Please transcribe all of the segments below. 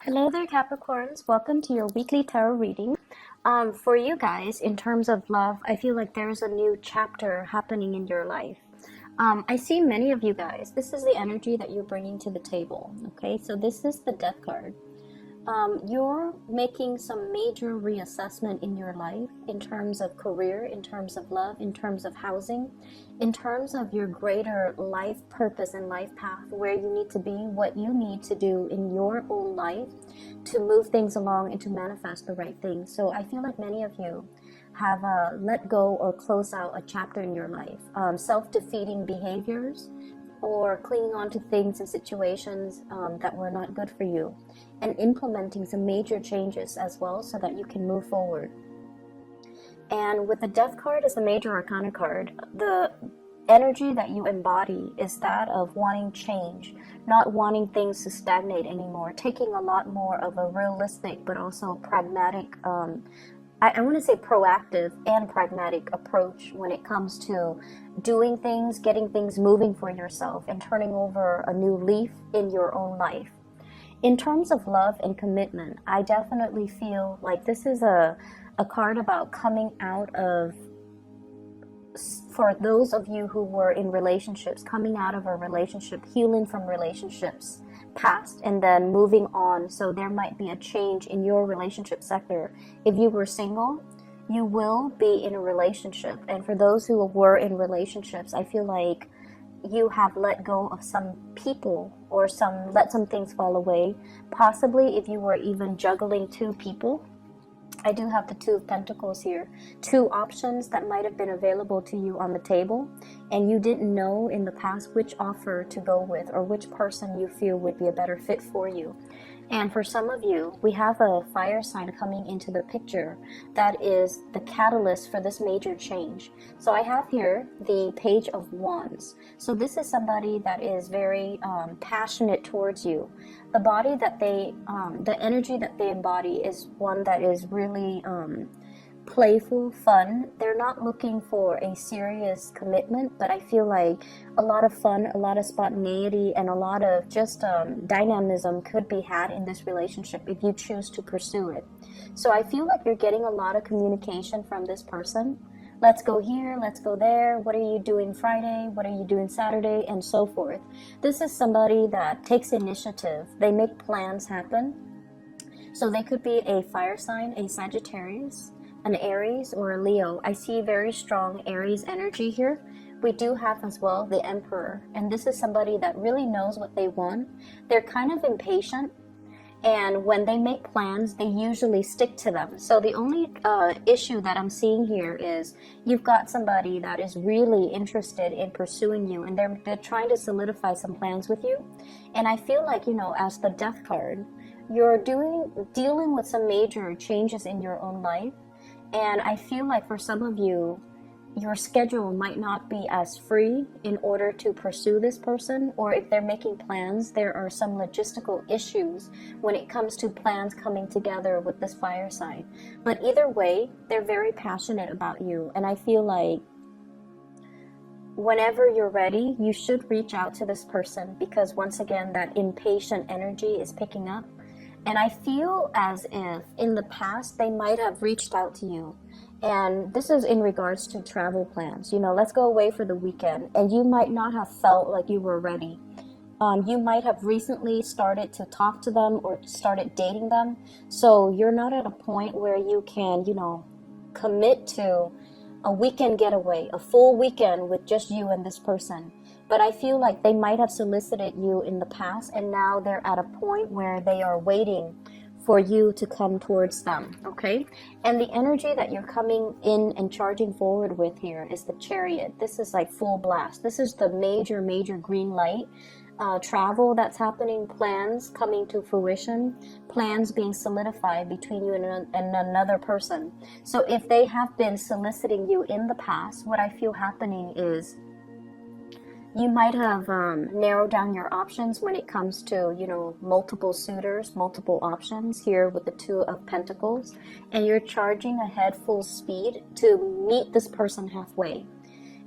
Hello there, Capricorns. Welcome to your weekly tarot reading. For you guys, in terms of love, I feel like there's a new chapter happening in your life. I see many of you guys. This is the energy that you're bringing to the table. Okay, so this is the Death card. You're making some major reassessment in your life in terms of career, in terms of love, in terms of housing, in terms of your greater life purpose and life path, where you need to be, what you need to do in your own life to move things along and to manifest the right things. So I feel like many of you have let go or close out a chapter in your life. Self-defeating behaviors, or clinging on to things and situations that were not good for you, and implementing some major changes as well so that you can move forward. And with the Death card as the major arcana card, the energy that you embody is that of wanting change, not wanting things to stagnate anymore, taking a lot more of a realistic but also pragmatic, I want to say proactive and pragmatic approach when it comes to doing things, getting things moving for yourself, and turning over a new leaf in your own life. In terms of love and commitment, I definitely feel like this is a card about coming out of, for those of you who were in relationships, coming out of a relationship, healing from relationships past, and then moving on. So there might be a change in your relationship sector. If you were single, you will be in a relationship. And for those who were in relationships, I feel like you have let go of some people or let some things fall away. Possibly if you were even juggling two people. I do have the Two of Pentacles here. Two options that might have been available to you on the table, and you didn't know in the past which offer to go with or which person you feel would be a better fit for you. And for some of you, we have a fire sign coming into the picture that is the catalyst for this major change. So I have here the Page of Wands. So this is somebody that is very passionate towards you. The body that the energy that they embody is one that is really playful, fun. They're not looking for a serious commitment, but I feel like a lot of fun, a lot of spontaneity, and a lot of just dynamism could be had in this relationship if you choose to pursue it. So I feel like you're getting a lot of communication from this person. Let's go here, let's go there, what are you doing Friday, what are you doing Saturday, and so forth. This is somebody that takes initiative. They make plans happen. So they could be a fire sign, a Sagittarius, an Aries, or a Leo. I see very strong Aries energy here. We do have as well the Emperor, and this is somebody that really knows what they want. They're kind of impatient, and when they make plans, they usually stick to them. So the only issue that I'm seeing here is you've got somebody that is really interested in pursuing you, and they're trying to solidify some plans with you. And I feel like, as the Death card, you're dealing with some major changes in your own life. And I feel like for some of you, your schedule might not be as free in order to pursue this person, or if they're making plans, there are some logistical issues when it comes to plans coming together with this fire sign. But either way, they're very passionate about you, and I feel like whenever you're ready, you should reach out to this person, because once again, that impatient energy is picking up. And I feel as if in the past they might have reached out to you. And this is in regards to travel plans. Let's go away for the weekend. And you might not have felt like you were ready. You might have recently started to talk to them or started dating them. So you're not at a point where you can, commit to a weekend getaway, a full weekend with just you and this person. But I feel like they might have solicited you in the past, and now they're at a point where they are waiting for you to come towards them, okay? And the energy that you're coming in and charging forward with here is the Chariot. This is like full blast. This is the major green light. Travel that's happening, plans coming to fruition, plans being solidified between you and another person. So if they have been soliciting you in the past, what I feel happening is you might have narrowed down your options when it comes to, multiple suitors, multiple options here with the Two of Pentacles, and you're charging ahead full speed to meet this person halfway.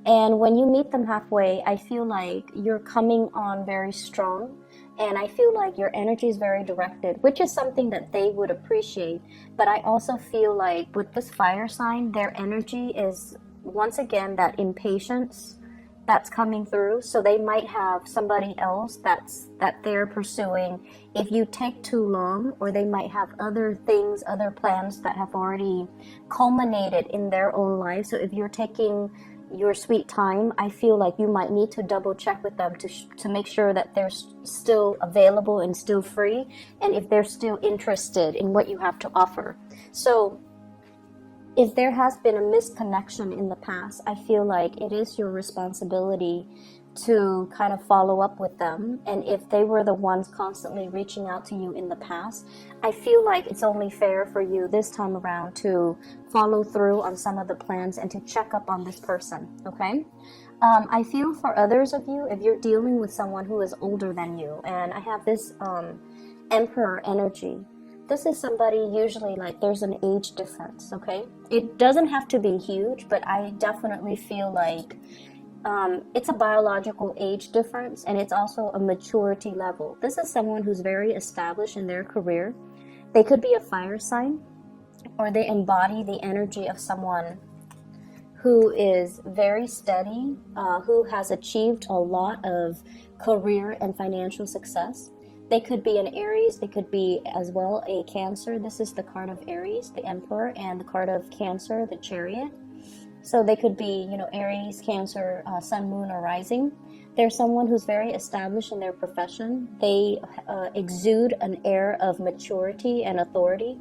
And when you meet them halfway, I feel like you're coming on very strong. And I feel like your energy is very directed, which is something that they would appreciate. But I also feel like with this fire sign, their energy is once again that impatience that's coming through. So they might have somebody else that they're pursuing if you take too long, or they might have other things, other plans that have already culminated in their own life. So if you're taking your sweet time, I feel like you might need to double check with them to make sure that they're still available and still free, and if they're still interested in what you have to offer. So if there has been a misconnection in the past, I feel like it is your responsibility to kind of follow up with them. And if they were the ones constantly reaching out to you in the past, I feel like it's only fair for you this time around to follow through on some of the plans and to check up on this person, okay? I feel for others of you, if you're dealing with someone who is older than you, and I have this Emperor energy. This is somebody usually like there's an age difference, okay? It doesn't have to be huge, but I definitely feel like it's a biological age difference, and it's also a maturity level. This is someone who's very established in their career. They could be a fire sign, or they embody the energy of someone who is very steady, who has achieved a lot of career and financial success. They could be an Aries, they could be as well a Cancer. This is the card of Aries, the Emperor, and the card of Cancer, the Chariot. So they could be, Aries, Cancer, Sun, Moon, or Rising. They're someone who's very established in their profession. They exude an air of maturity and authority.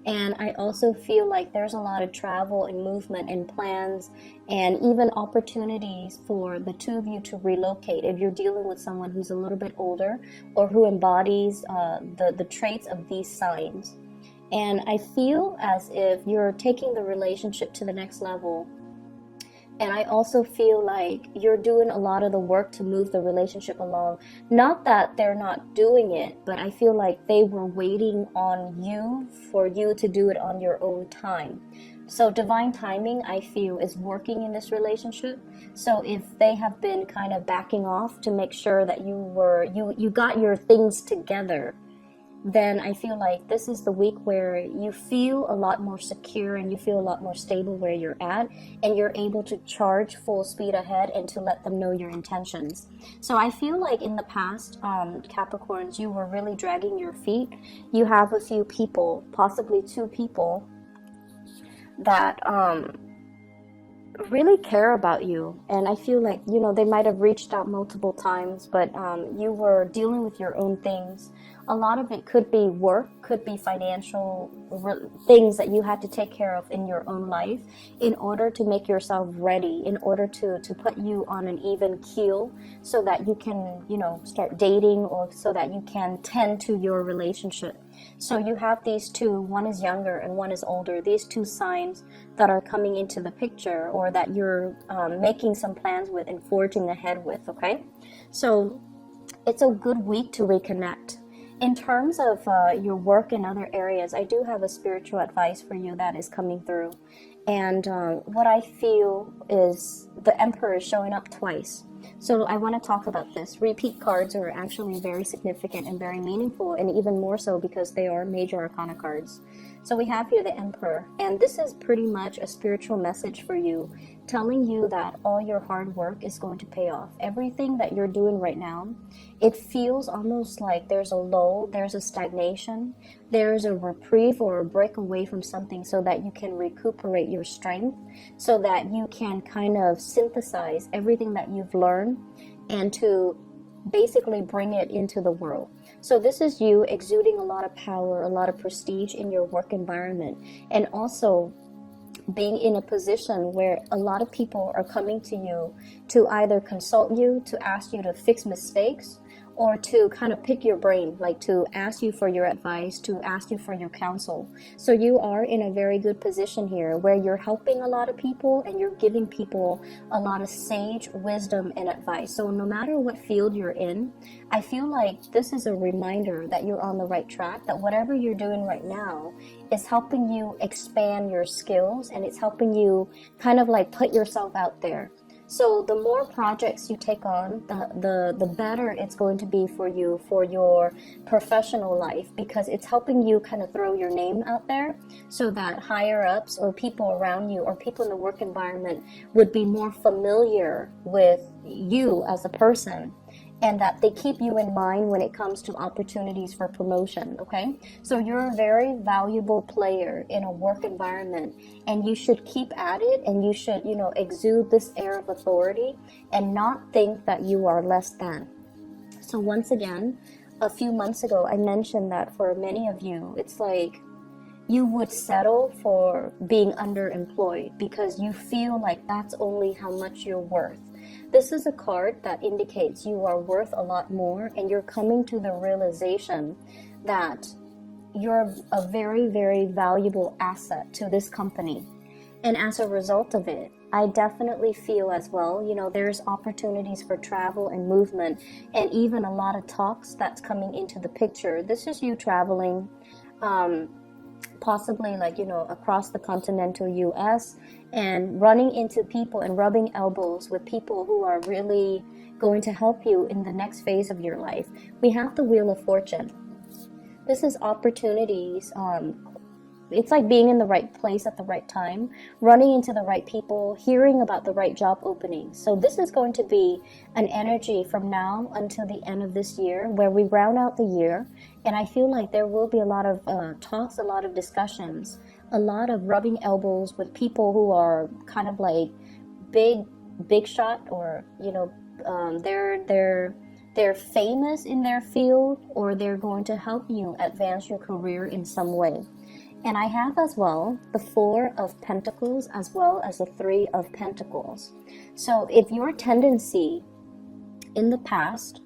And I also feel like there's a lot of travel and movement and plans and even opportunities for the two of you to relocate if you're dealing with someone who's a little bit older or who embodies the traits of these signs. And I feel as if you're taking the relationship to the next level. And I also feel like you're doing a lot of the work to move the relationship along. Not that they're not doing it, but I feel like they were waiting on you for you to do it on your own time. So divine timing, I feel, is working in this relationship. So if they have been kind of backing off to make sure that you got your things together, then I feel like this is the week where you feel a lot more secure and you feel a lot more stable where you're at, and you're able to charge full speed ahead and to let them know your intentions. So I feel like in the past, Capricorns, you were really dragging your feet. You have a few people, possibly two people, that really care about you, and I feel like they might have reached out multiple times, but you were dealing with your own things. A lot of it could be work, could be financial things that you had to take care of in your own life in order to make yourself ready, in order to put you on an even keel so that you can start dating, or so that you can tend to your relationship. So you have these two, one is younger and one is older, these two signs that are coming into the picture, or that you're making some plans with and forging ahead with, okay? So it's a good week to reconnect. In terms of your work and other areas, I do have a spiritual advice for you that is coming through. And what I feel is the Emperor is showing up twice. So I want to talk about this. Repeat cards are actually very significant and very meaningful, and even more so because they are major arcana cards. So we have here the Emperor, and this is pretty much a spiritual message for you, telling you that all your hard work is going to pay off. Everything that you're doing right now, it feels almost like there's a lull, there's a stagnation, there's a reprieve or a break away from something, so that you can recuperate your strength, so that you can kind of synthesize everything that you've learned and to basically bring it into the world. So this is you exuding a lot of power, a lot of prestige in your work environment, and also being in a position where a lot of people are coming to you to either consult you, to ask you to fix mistakes, or to kind of pick your brain, like to ask you for your advice, to ask you for your counsel. So you are in a very good position here where you're helping a lot of people and you're giving people a lot of sage wisdom and advice. So no matter what field you're in, I feel like this is a reminder that you're on the right track, that whatever you're doing right now is helping you expand your skills, and it's helping you kind of like put yourself out there. So the more projects you take on, the better it's going to be for you for your professional life, because it's helping you kind of throw your name out there so that higher ups or people around you or people in the work environment would be more familiar with you as a person, and that they keep you in mind when it comes to opportunities for promotion, okay? So you're a very valuable player in a work environment, and you should keep at it, and you should, exude this air of authority and not think that you are less than. So once again, a few months ago, I mentioned that for many of you, it's like you would settle for being underemployed because you feel like that's only how much you're worth. This is a card that indicates you are worth a lot more, and you're coming to the realization that you're a very, very valuable asset to this company. And as a result of it, I definitely feel as well, there's opportunities for travel and movement, and even a lot of talks that's coming into the picture. This is you traveling, possibly across the continental US, and running into people and rubbing elbows with people who are really going to help you in the next phase of your life. We have the Wheel of Fortune. This is opportunities. It's like being in the right place at the right time, running into the right people, hearing about the right job openings. So this is going to be an energy from now until the end of this year where we round out the year. And I feel like there will be a lot of talks, a lot of discussions, a lot of rubbing elbows with people who are kind of like big shot, or, they're famous in their field, or they're going to help you advance your career in some way. And I have as well the Four of Pentacles as well as the Three of Pentacles. So if your tendency in the past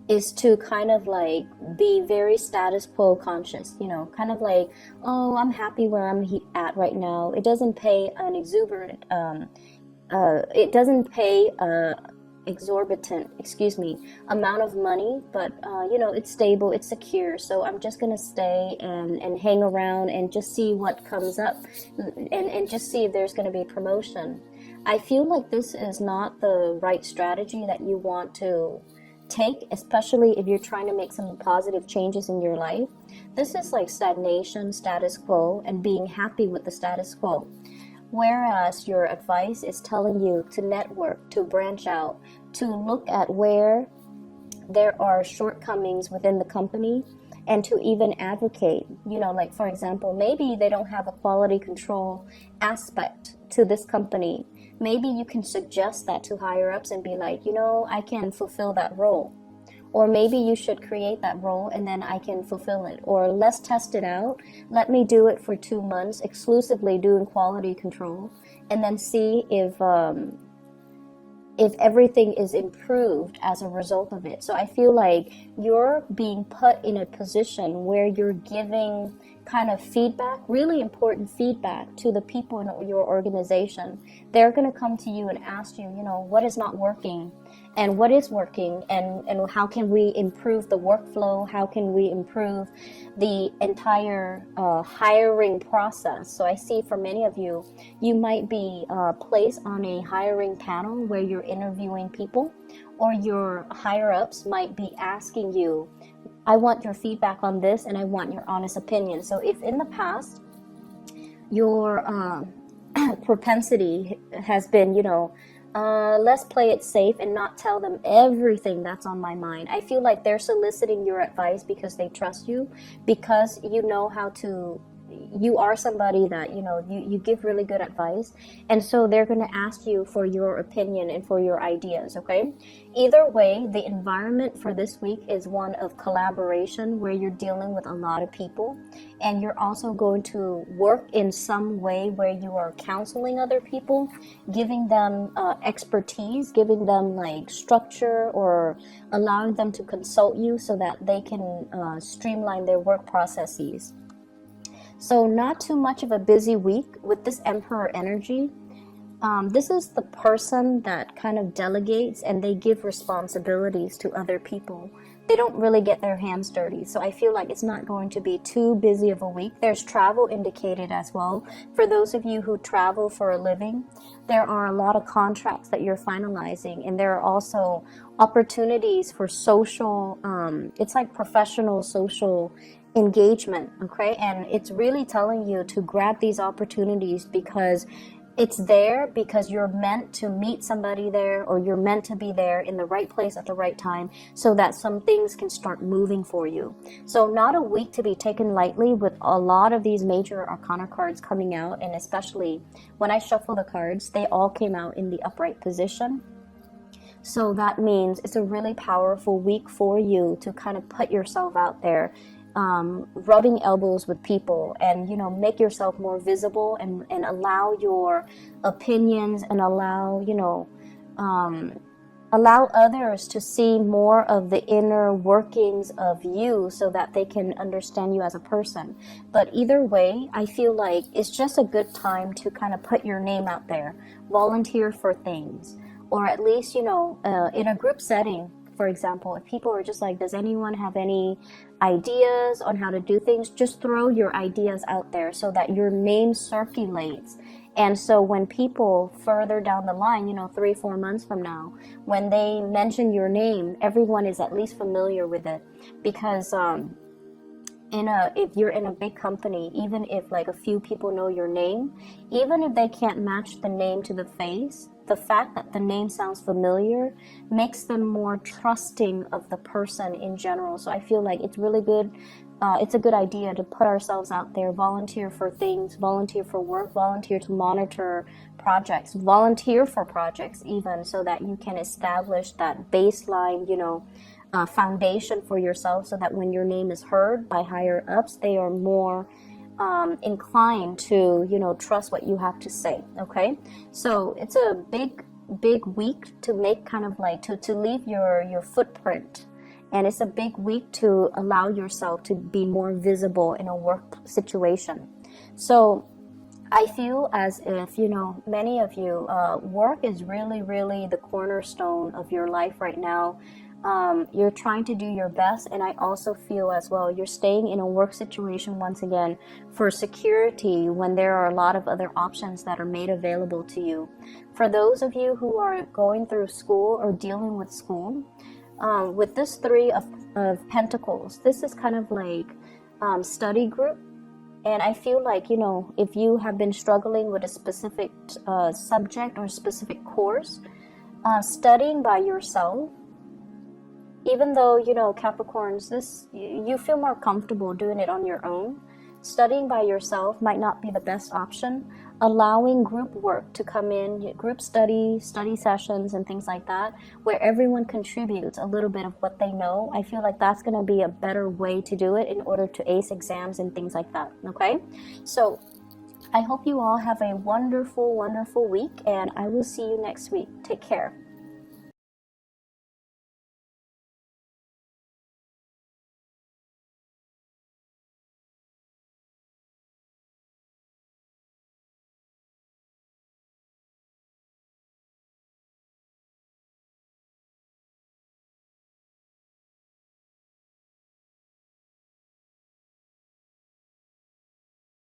is to kind of like be very status quo conscious, kind of like, oh, I'm happy where I'm at right now. It doesn't pay an exorbitant, amount of money, but it's stable, it's secure, so I'm just gonna stay and hang around and just see what comes up, and just see if there's gonna be promotion. I feel like this is not the right strategy that you want to take, especially if you're trying to make some positive changes in your life. This is like stagnation, status quo, and being happy with the status quo. Whereas your advice is telling you to network, to branch out, to look at where there are shortcomings within the company, and to even advocate, like for example, maybe they don't have a quality control aspect to this company. Maybe you can suggest that to higher ups and be like, I can fulfill that role. Or maybe you should create that role and then I can fulfill it. Or let's test it out. Let me do it for 2 months, exclusively doing quality control, and then see if everything is improved as a result of it. So I feel like you're being put in a position where you're giving kind of feedback, really important feedback to the people in your organization. They're going to come to you and ask you, what is not working and what is working, and how can we improve the workflow? How can we improve the entire hiring process? So I see for many of you, you might be placed on a hiring panel where you're interviewing people, or your higher ups might be asking you, I want your feedback on this and I want your honest opinion. So if in the past your propensity has been, let's play it safe and not tell them everything that's on my mind, I feel like they're soliciting your advice because they trust you, because you know how to, you are somebody that, you give really good advice. And so they're going to ask you for your opinion and for your ideas, okay? Either way, the environment for this week is one of collaboration where you're dealing with a lot of people. And you're also going to work in some way where you are counseling other people, giving them expertise, giving them like structure, or allowing them to consult you so that they can streamline their work processes. So not too much of a busy week with this Emperor energy. This is the person that kind of delegates and they give responsibilities to other people. they don't really get their hands dirty. So I feel like it's not going to be too busy of a week. There's travel indicated as well. For those of you who travel for a living, there are a lot of contracts that you're finalizing, and there are also opportunities for social, it's like professional social engagement, okay? And it's really telling you to grab these opportunities because it's there, because you're meant to meet somebody there, or you're meant to be there in the right place at the right time, so that some things can start moving for you. So not a week to be taken lightly, with a lot of these major arcana cards coming out. And especially when I shuffle the cards, they all came out in the upright position. So that means it's a really powerful week for you to kind of put yourself out there, rubbing elbows with people, and, you know, make yourself more visible, and allow your opinions, and allow, you know, allow others to see more of the inner workings of you, so that they can understand you as a person. But either way, I feel like it's just a good time to kind of put your name out there, volunteer for things, or at least, you know, in a group setting. For example, if people are just like, does anyone have any ideas on how to do things? Just throw your ideas out there so that your name circulates. And so when people further down the line, you know, 3-4 months from now, when they mention your name, everyone is at least familiar with it. Because if you're in a big company, even if like a few people know your name, even if they can't match the name to the face, the fact that the name sounds familiar makes them more trusting of the person in general. So I feel like it's really good. It's a good idea to put ourselves out there, volunteer for things, volunteer for work, volunteer to monitor projects, volunteer for projects even, so that you can establish that baseline, you know, foundation for yourself, so that when your name is heard by higher ups, they are more inclined to, you know, trust what you have to say. Okay, so it's a big week to make kind of like to leave your footprint, and it's a big week to allow yourself to be more visible in a work situation. So I feel as if, you know, many of you, work is really the cornerstone of your life right now. You're trying to do your best, and I also feel as well you're staying in a work situation once again for security, when there are a lot of other options that are made available to you. For those of you who are going through school or dealing with school, with this Three of Pentacles, this is kind of like study group. And I feel like, you know, if you have been struggling with a specific subject or specific course, studying by yourself, even though, you know, Capricorns, you feel more comfortable doing it on your own, studying by yourself might not be the best option. Allowing group work to come in, group study sessions and things like that, where everyone contributes a little bit of what they know, I feel like that's going to be a better way to do it in order to ace exams and things like that. Okay, so I hope you all have a wonderful week, and I will see you next week. Take care.